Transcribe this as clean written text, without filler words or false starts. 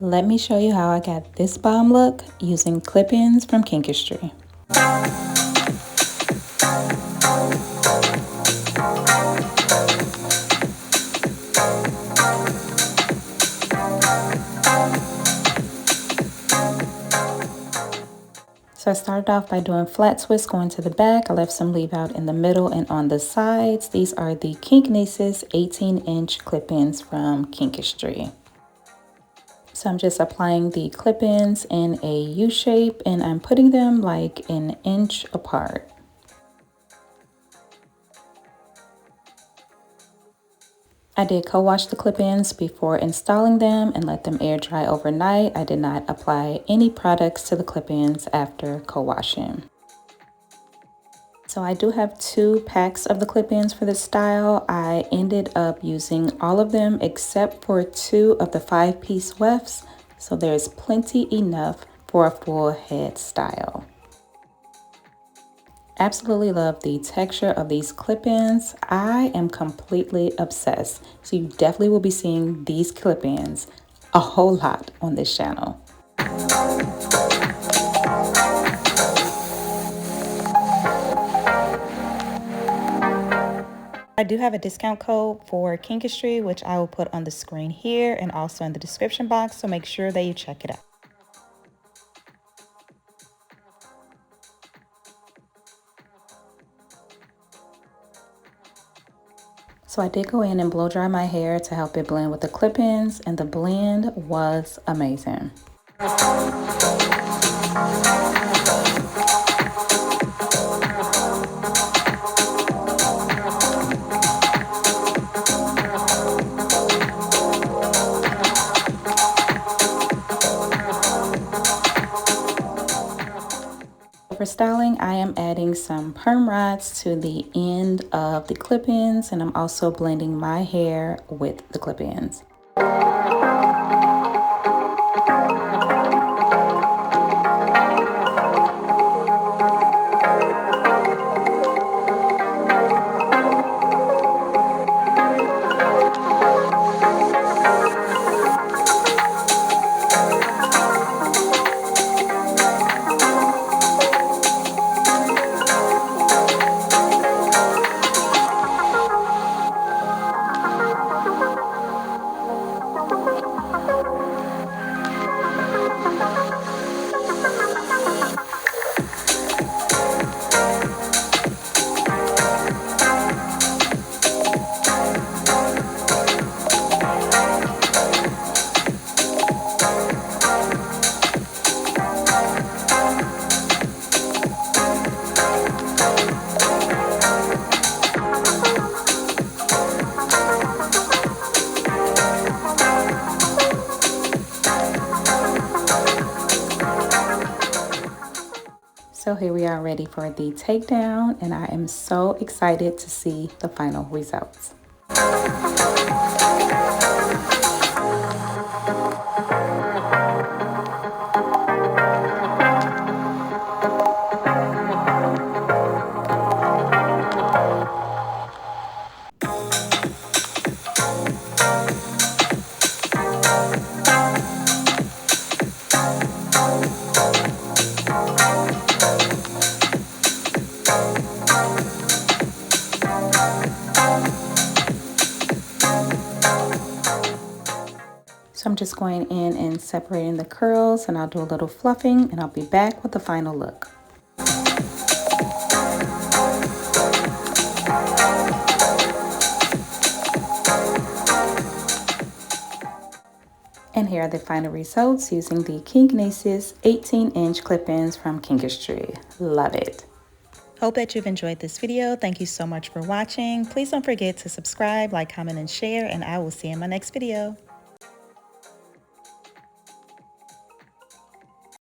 Let me show you how I got this bomb look using clip-ins from Kinkistry. So I started off by doing flat twists going to the back. I left some leave out in the middle and on the sides. These are the Kinknesis 18-inch clip-ins from Kinkistry. So I'm just applying the clip-ins in a U shape and I'm putting them like an inch apart. I did co-wash the clip-ins before installing them and let them air dry overnight. I did not apply any products to the clip-ins after co-washing. So I do have 2 packs of the clip-ins for this style. I ended up using all of them except for 2 of the 5-piece wefts. So there's plenty enough for a full head style. Absolutely love the texture of these clip-ins. I am completely obsessed. So you definitely will be seeing these clip-ins a whole lot on this channel. I do have a discount code for Kinkistry, which I will put on the screen here and also in the description box, so make sure that you check it out. So I did go in and blow dry my hair to help it blend with the clip-ins, and the blend was amazing. For styling, I am adding some perm rods to the end of the clip-ins, and I'm also blending my hair with the clip-ins. So here we are ready for the takedown, and I am so excited to see the final results. So I'm just going in and separating the curls, and I'll do a little fluffing, and I'll be back with the final look. And here are the final results using the Kinknesis 18-inch clip-ins from Kinkistry. Love it. Hope that you've enjoyed this video. Thank you so much for watching. Please don't forget to subscribe, like, comment, and share, and I will see you in my next video.